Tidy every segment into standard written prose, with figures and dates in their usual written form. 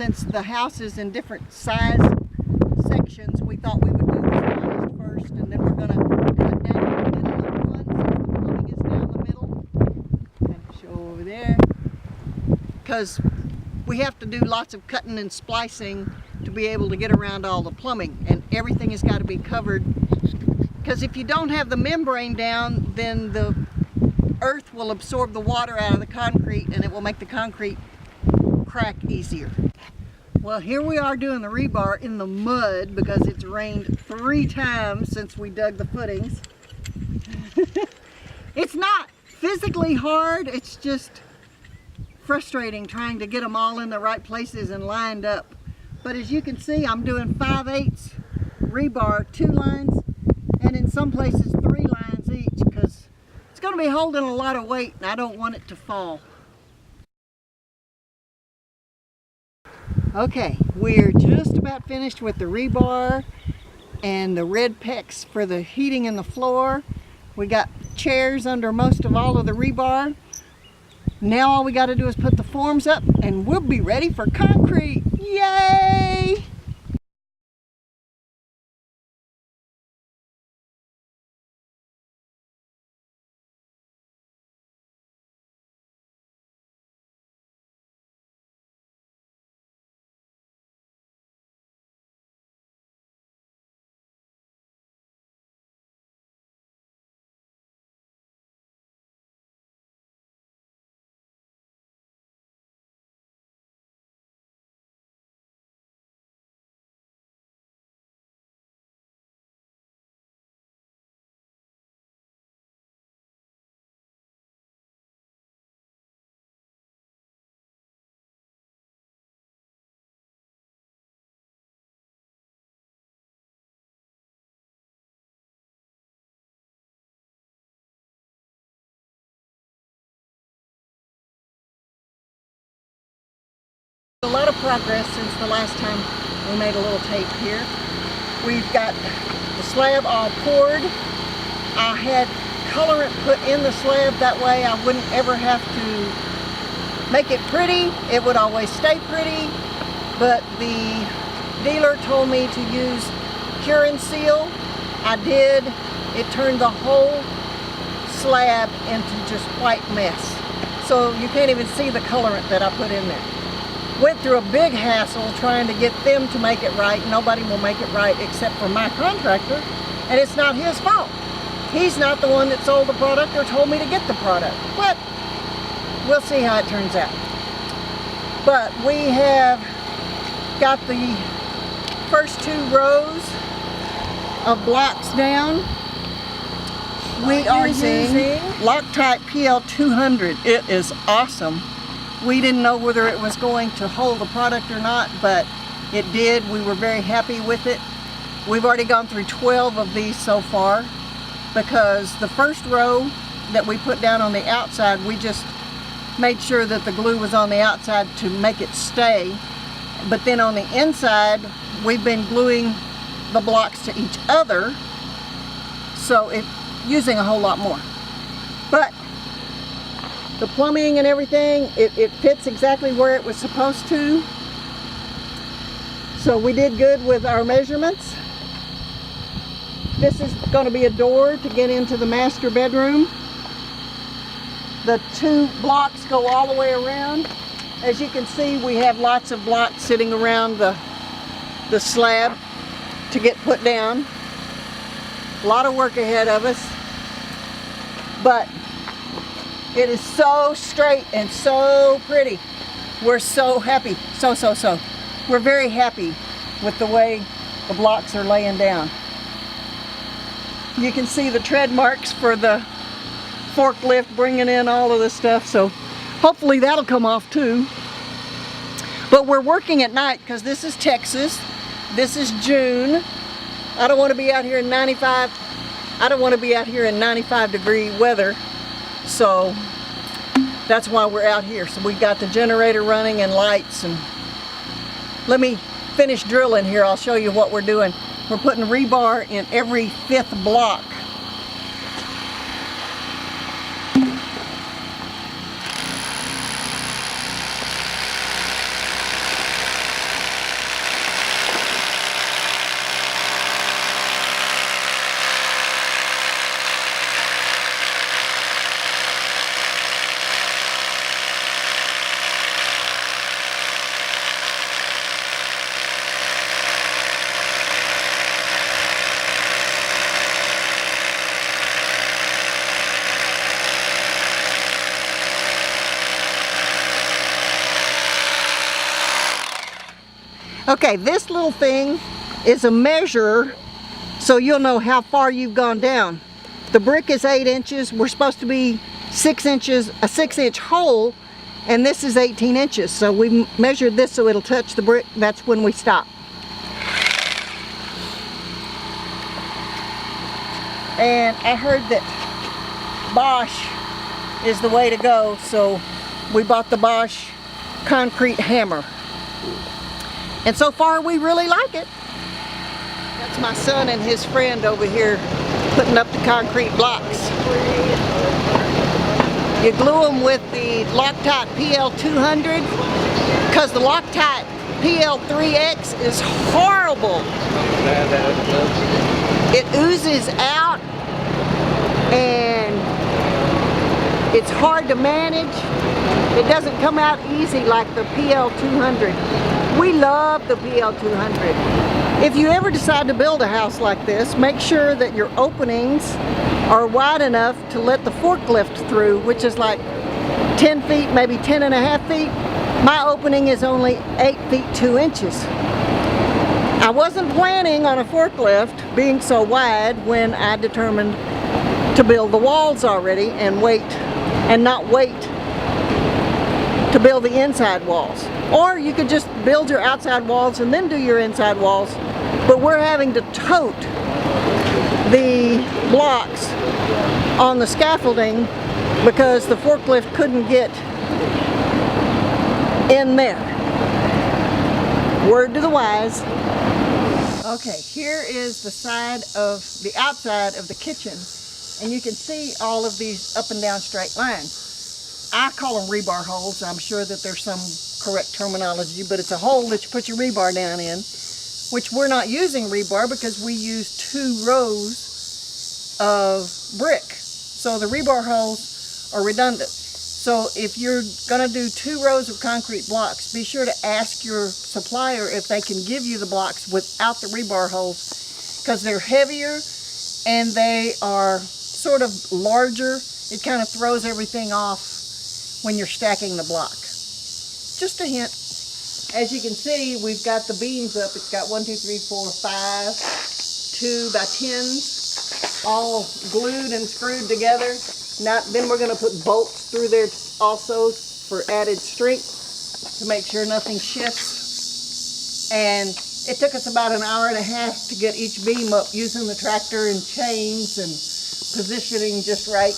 since the house is in different size sections, we thought we would do the smallest first, and then we're going to cut down the middle of one since the plumbing is down the middle. Kind of show over there. Because we have to do lots of cutting and splicing to be able to get around all the plumbing, and everything has got to be covered. Because if you don't have the membrane down, then the earth will absorb the water out of the concrete and it will make the concrete crack easier. Well, here we are doing the rebar in the mud because it's rained 3 times since we dug the footings. It's not physically hard, it's just frustrating trying to get them all in the right places and lined up. But as you can see, I'm doing 5/8 rebar, 2 lines, and in some places 3 lines each, because it's going to be holding a lot of weight and I don't want it to fall. Okay, we're just about finished with the rebar and the red PEX for the heating in the floor. We got chairs under most of all of the rebar. Now all we got to do is put the forms up and we'll be ready for concrete. Yay! A lot of progress since the last time we made a little tape here. We've got the slab all poured. I had colorant put in the slab, that way I wouldn't ever have to make it pretty. It would always stay pretty, but the dealer told me to use Cure and Seal. I did. It turned the whole slab into just white mess. So you can't even see the colorant that I put in there. Went through a big hassle trying to get them to make it right. Nobody will make it right except for my contractor, and it's not his fault. He's not the one that sold the product or told me to get the product, but we'll see how it turns out. But we have got the first 2 rows of blocks down. We are using Loctite PL200. It is awesome. We didn't know whether it was going to hold the product or not, but it did. We were very happy with it. We've already gone through 12 of these so far, because the first row that we put down on the outside, we just made sure that the glue was on the outside to make it stay. But then on the inside, we've been gluing the blocks to each other, so it's using a whole lot more. But the plumbing and everything, it fits exactly where it was supposed to. So we did good with our measurements. This is going to be a door to get into the master bedroom. The 2 blocks go all the way around. As you can see, we have lots of blocks sitting around the slab to get put down. A lot of work ahead of us, but it is so straight and so pretty. We're so happy. So. We're very happy with the way the blocks are laying down. You can see the tread marks for the forklift bringing in all of this stuff, so hopefully that'll come off too. But we're working at night because this is Texas. This is June. I don't want to be out here in 95. I don't want to be out here in 95-degree weather. So that's why we're out here. So we got the generator running and lights. And let me finish drilling here. I'll show you what we're doing. We're putting rebar in every 5th block. Okay, this little thing is a measure so you'll know how far you've gone down. The brick is 8 inches. We're supposed to be 6 inches, a 6-inch hole, and this is 18 inches. So we measured this so it'll touch the brick. That's when we stop. And I heard that Bosch is the way to go, so we bought the Bosch concrete hammer. And so far we really like it. That's my son and his friend over here putting up the concrete blocks. You glue them with the Loctite PL200 because the Loctite PL3X is horrible. It oozes out and it's hard to manage. It doesn't come out easy like the PL200. We love the PL200. If you ever decide to build a house like this, make sure that your openings are wide enough to let the forklift through, which is like 10 feet, maybe 10.5 feet. My opening is only 8 feet 2 inches. I wasn't planning on a forklift being so wide when I determined to build the walls already and not wait to build the inside walls. Or you could just build your outside walls and then do your inside walls. But we're having to tote the blocks on the scaffolding because the forklift couldn't get in there. Word to the wise. Okay, here is the outside of the kitchen, and you can see all of these up and down straight lines. I call them rebar holes. I'm sure that there's some correct terminology, but it's a hole that you put your rebar down in, which we're not using rebar because we use 2 rows of brick. So the rebar holes are redundant. So if you're gonna do 2 rows of concrete blocks, be sure to ask your supplier if they can give you the blocks without the rebar holes, because they're heavier and they are sort of larger. It kind of throws everything off when you're stacking the block. Just a hint. As you can see, we've got the beams up. It's got 1, 2, 3, 4, 5, 2 by 10s, all glued and screwed together. Then we're going to put bolts through there also for added strength to make sure nothing shifts. And it took us about an hour and a half to get each beam up using the tractor and chains and positioning just right.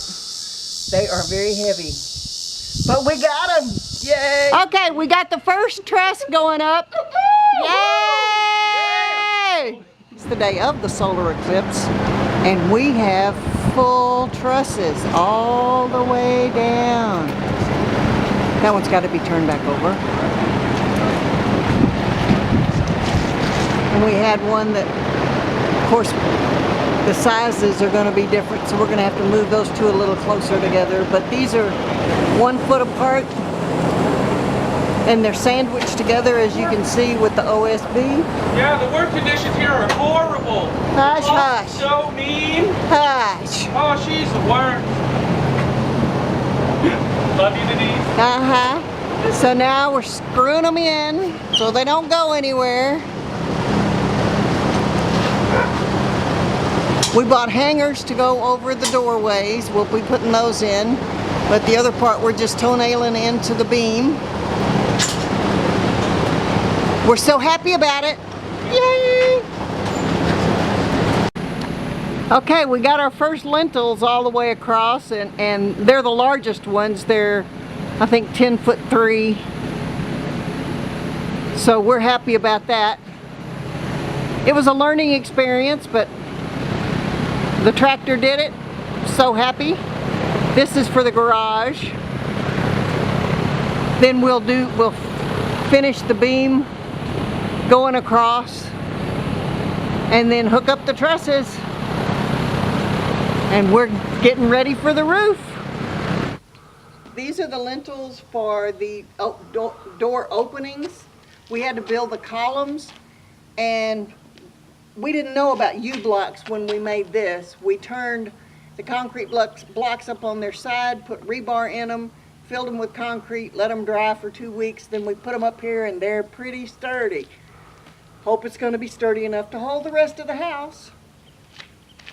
They are very heavy. But we got them! Yay! Okay, we got the first truss going up. Yay! It's the day of the solar eclipse, and we have full trusses all the way down. That one's got to be turned back over. And we had one that, of course, the sizes are going to be different, so we're going to have to move those two a little closer together. But these are 1 foot apart, and they're sandwiched together, as you can see, with the OSB. Yeah, the work conditions here are horrible. Hush, hush. So mean. Hush. Oh, she's the worst. Love you, Denise. Uh-huh. So now we're screwing them in so they don't go anywhere. We bought hangers to go over the doorways. We'll be putting those in. But the other part we're just toenailing into the beam. We're so happy about it. Yay! Okay, we got our first lintels all the way across, and they're the largest ones. They're, I think, 10'3". So we're happy about that. It was a learning experience, but the tractor did it. So happy. This is for the garage. Then we'll finish the beam going across and then hook up the trusses, and we're getting ready for the roof. These are the lintels for the door openings. We had to build the columns, and we didn't know about U-blocks when we made this. We turned the concrete blocks up on their side, put rebar in them, filled them with concrete, let them dry for 2 weeks, then we put them up here, and they're pretty sturdy. Hope it's going to be sturdy enough to hold the rest of the house.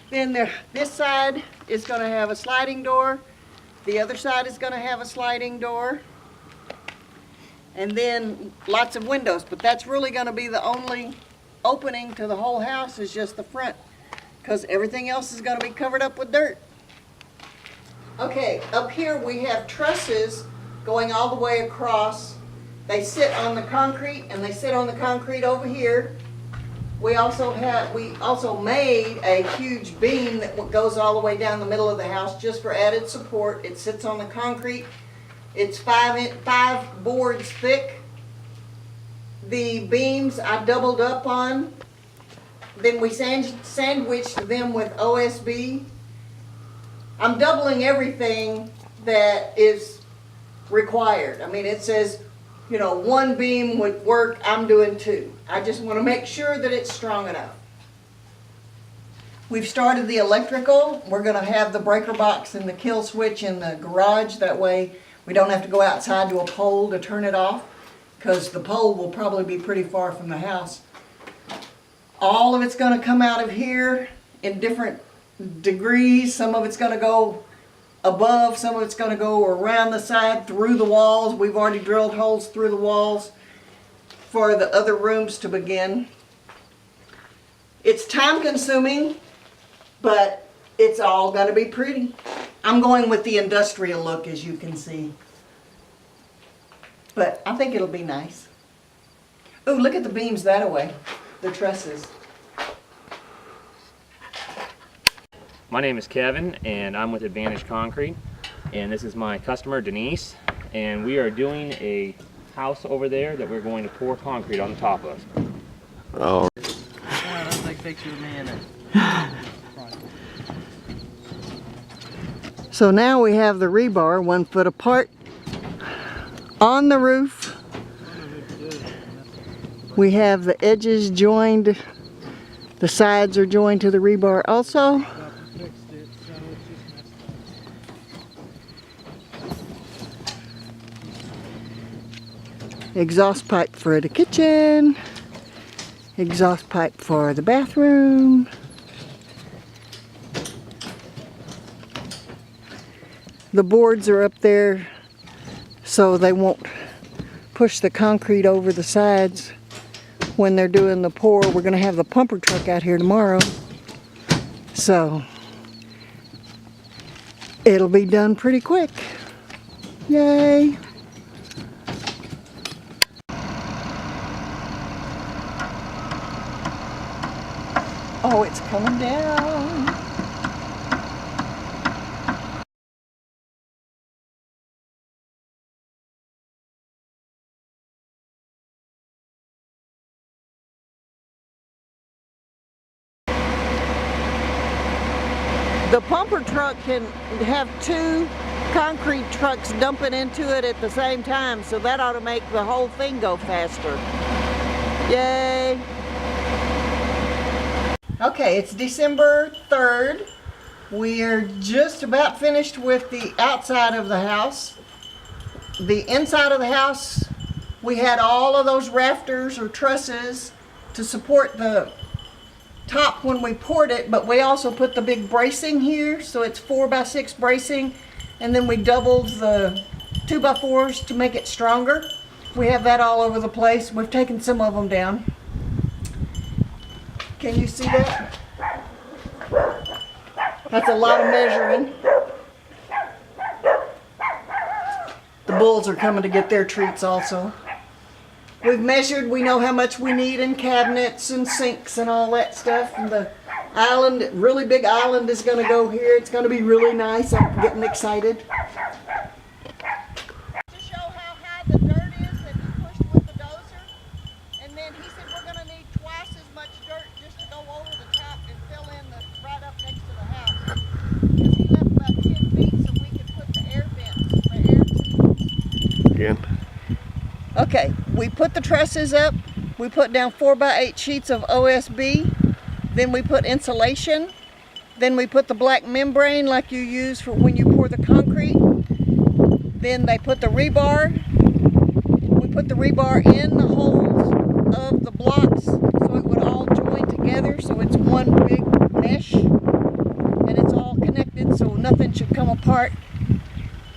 Then this side is going to have a sliding door. The other side is going to have a sliding door. And then lots of windows, but that's really going to be the only opening to the whole house, is just the front, because everything else is going to be covered up with dirt. Okay, up here we have trusses going all the way across. They sit on the concrete, and they sit on the concrete over here. We also made a huge beam that goes all the way down the middle of the house just for added support. It sits on the concrete. It's 5 boards thick. The beams I doubled up on. Then we sandwiched them with OSB. I'm doubling everything that is required. I mean, it says, you know, 1 beam would work. I'm doing 2. I just want to make sure that it's strong enough. We've started the electrical. We're going to have the breaker box and the kill switch in the garage. That way we don't have to go outside to a pole to turn it off, because the pole will probably be pretty far from the house. All of it's going to come out of here in different degrees. Some of it's going to go above, some of it's going to go around the side, through the walls. We've already drilled holes through the walls for the other rooms to begin. It's time consuming, but it's all going to be pretty. I'm going with the industrial look, as you can see. But I think it'll be nice. Oh, look at the beams that way, the trusses. My name is Kevin, and I'm with Advantage Concrete, and this is my customer Denise, and we are doing a house over there that we're going to pour concrete on the top of. Oh. That's like picture of me in it. So now we have the rebar 1 foot apart on the roof. We have the edges joined, the sides are joined to the rebar also. Exhaust pipe for the kitchen, exhaust pipe for the bathroom. The boards are up there so they won't push the concrete over the sides when they're doing the pour. We're going to have the pumper truck out here tomorrow, so it'll be done pretty quick. Yay! Oh, it's coming down. The pumper truck can have 2 concrete trucks dumping into it at the same time, so that ought to make the whole thing go faster. Yay! Okay, it's December 3rd. We're just about finished with the outside of the house. The inside of the house, we had all of those rafters or trusses to support the top when we poured it, but we also put the big bracing here, so it's 4x6 bracing, and then we doubled the 2x4s to make it stronger. We have that all over the place. We've taken some of them down. Can you see that? That's a lot of measuring. The bulls are coming to get their treats also. We've measured, we know how much we need in cabinets and sinks and all that stuff. And the island, really big island, is going to go here. It's going to be really nice. I'm getting excited. To show how high the dirt is that he pushed with the dozer. And then he said we're going to need twice as much dirt just to go over the top and fill in right up next to the house. Because he left about 10 feet so we could put the air vents, the air tubes. Again. Okay, we put the trusses up. We put down 4x8 sheets of OSB. Then we put insulation. Then we put the black membrane like you use for when you pour the concrete. Then they put the rebar. We put the rebar in the holes of the blocks so together so it's one big mesh and it's all connected so nothing should come apart.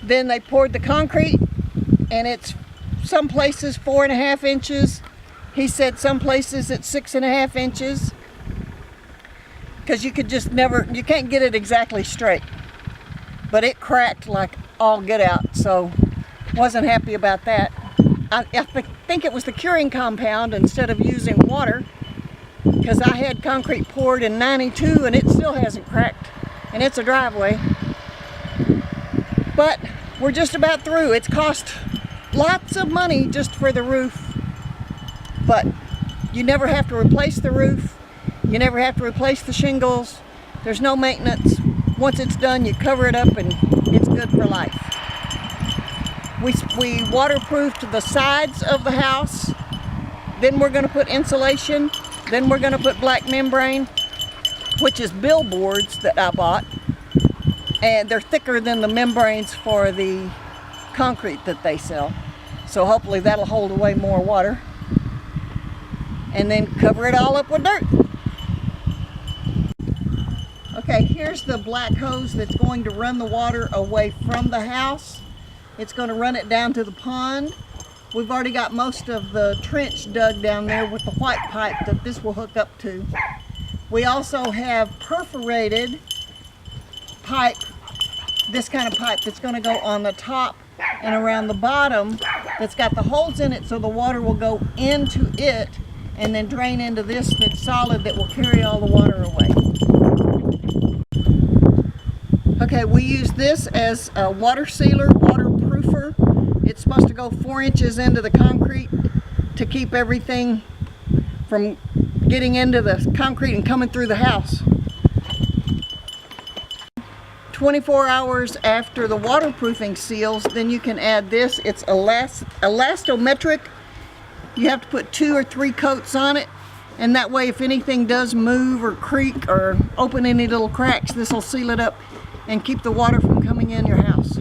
Then they poured the concrete and it's some places 4.5 inches. He said some places it's 6.5 inches because you could just never, you can't get it exactly straight. But it cracked like all get out, so wasn't happy about that. I think it was the curing compound instead of using water, because I had concrete poured in '92 and it still hasn't cracked, and it's a driveway. But we're just about through. It's cost lots of money just for the roof, but you never have to replace the roof. You never have to replace the shingles. There's no maintenance. Once it's done, you cover it up and it's good for life. We waterproofed the sides of the house. Then we're going to put insulation. Then we're going to put black membrane, which is billboards that I bought. And they're thicker than the membranes for the concrete that they sell. So hopefully that'll hold away more water. And then cover it all up with dirt. Okay, here's the black hose that's going to run the water away from the house. It's going to run it down to the pond. We've already got most of the trench dug down there with the white pipe that this will hook up to. We also have perforated pipe, this kind of pipe that's going to go on the top and around the bottom, that's got the holes in it so the water will go into it and then drain into this that's solid that will carry all the water away. Okay, we use this as a water sealer, waterproofer. It's supposed to go 4 inches into the concrete to keep everything from getting into the concrete and coming through the house. 24 hours after the waterproofing seals, then you can add this. It's elastometric. You have to put 2 or 3 coats on it, and that way if anything does move or creak or open any little cracks, this will seal it up and keep the water from coming in your house.